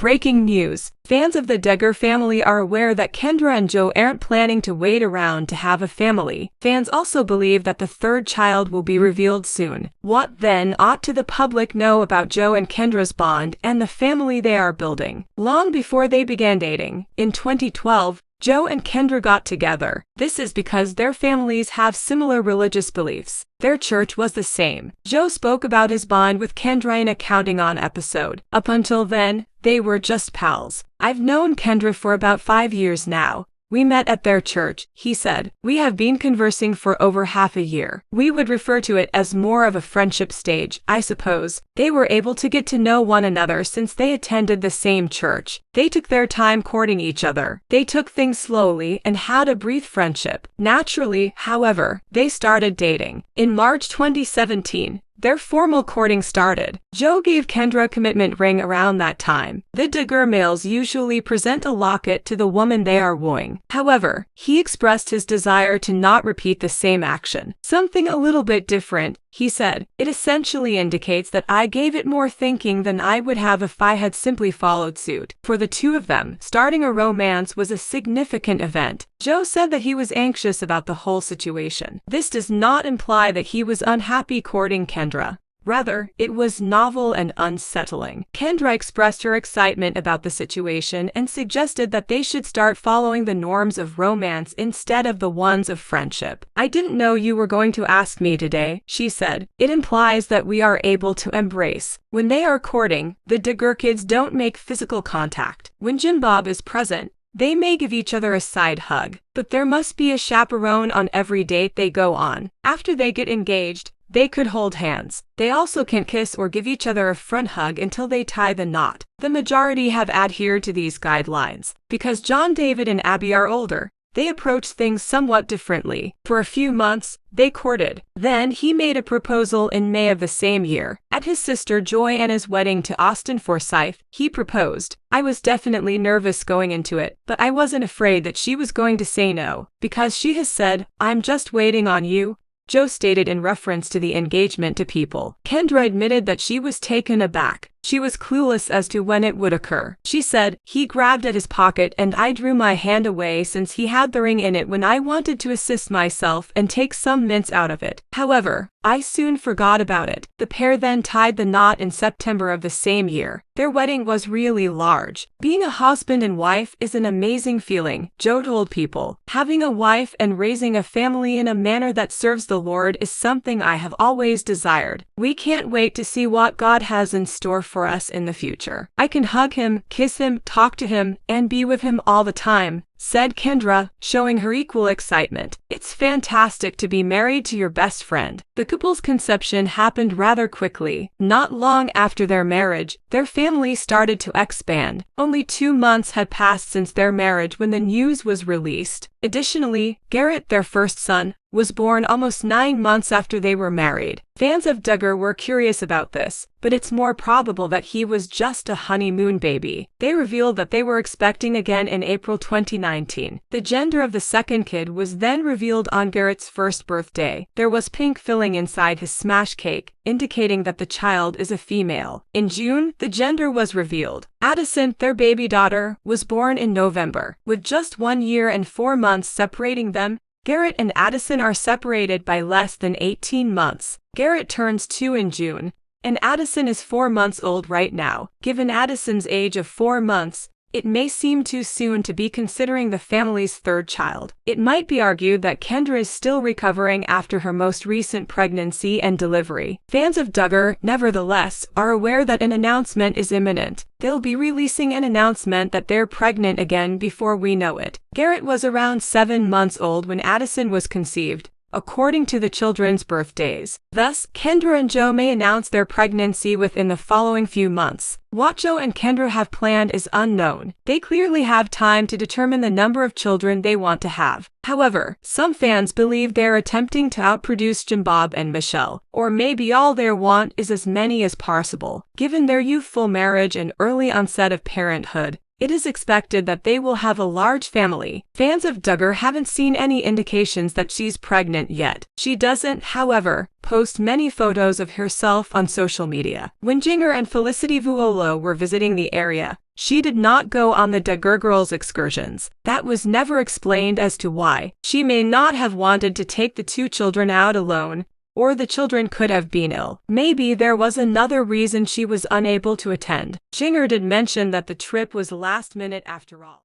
Breaking news. Fans of the Duggar family are aware that Kendra and Joe aren't planning to wait around to have a family. Fans also believe that the third child will be revealed soon. What then ought to the public know about Joe and Kendra's bond and the family they are building? Long before they began dating, in 2012, Joe and Kendra got together. This is because their families have similar religious beliefs. Their church was the same. Joe spoke about his bond with Kendra in a Counting On episode. Up until then, they were just pals. I've known Kendra for about 5 years now. We met at their church, he said. We have been conversing for over half a year. We would refer to it as more of a friendship stage, I suppose. They were able to get to know one another since they attended the same church. They took their time courting each other. They took things slowly and had a brief friendship. Naturally, however, they started dating. In March 2017, their formal courting started. Joe gave Kendra a commitment ring around that time. The Duggar males usually present a locket to the woman they are wooing. However, he expressed his desire to not repeat the same action. Something a little bit different, he said. It essentially indicates that I gave it more thinking than I would have if I had simply followed suit. For the two of them, starting a romance was a significant event. Joe said that he was anxious about the whole situation. This does not imply that he was unhappy courting Kendra. Rather, it was novel and unsettling. Kendra expressed her excitement about the situation and suggested that they should start following the norms of romance instead of the ones of friendship. I didn't know you were going to ask me today, she said. It implies that we are able to embrace. When they are courting, the Duggar kids don't make physical contact. When Jim Bob is present, they may give each other a side hug, but there must be a chaperone on every date they go on. After they get engaged, they could hold hands. They also can't kiss or give each other a front hug until they tie the knot. The majority have adhered to these guidelines. Because John David and Abby are older, they approach things somewhat differently. For a few months, they courted. Then he made a proposal in May of the same year. At his sister Joy Anna's wedding to Austin Forsyth, he proposed. I was definitely nervous going into it, but I wasn't afraid that she was going to say no, because she has said, I'm just waiting on you, Joe stated in reference to the engagement to People. Kendra admitted that she was taken aback. She was clueless as to when it would occur. She said, he grabbed at his pocket and I drew my hand away since he had the ring in it when I wanted to assist myself and take some mints out of it. However, I soon forgot about it. The pair then tied the knot in September of the same year. Their wedding was really large. Being a husband and wife is an amazing feeling, Joe told People. Having a wife and raising a family in a manner that serves the Lord is something I have always desired. We can't wait to see what God has in store for us in the future. I can hug him, kiss him, talk to him, and be with him all the time, said Kendra, showing her equal excitement. It's fantastic to be married to your best friend. The couple's conception happened rather quickly. Not long after their marriage, their family started to expand. Only 2 months had passed since their marriage when the news was released. Additionally, Garrett, their first son, was born almost 9 months after they were married. Fans of Duggar were curious about this, but it's more probable that he was just a honeymoon baby. They revealed that they were expecting again in April 2019. The gender of the second kid was then revealed on Garrett's first birthday. There was pink filling inside his smash cake, indicating that the child is a female. In June, the gender was revealed. Addison, their baby daughter, was born in November. With just 1 year and 4 months separating them, Garrett and Addison are separated by less than 18 months. Garrett turns 2 in June, and Addison is 4 months old right now. Given Addison's age of 4 months, it may seem too soon to be considering the family's third child. It might be argued that Kendra is still recovering after her most recent pregnancy and delivery. Fans of Duggar, nevertheless, are aware that an announcement is imminent. They'll be releasing an announcement that they're pregnant again before we know it. Garrett was around 7 months old when Addison was conceived, according to the children's birthdays. Thus, Kendra and Joe may announce their pregnancy within the following few months. What Joe and Kendra have planned is unknown. They clearly have time to determine the number of children they want to have. However, some fans believe they're attempting to outproduce Jim Bob and Michelle, or maybe all they want is as many as possible. Given their youthful marriage and early onset of parenthood, It is expected that they will have a large family. Fans of Duggar haven't seen any indications that she's pregnant yet. She doesn't, however, post many photos of herself on social media. When Jinger and Felicity Vuolo were visiting the area, she did not go on the Duggar girls' excursions. That was never explained as to why. She may not have wanted to take the two children out alone, or the children could have been ill. Maybe there was another reason she was unable to attend. Jinger did mention that the trip was last minute after all.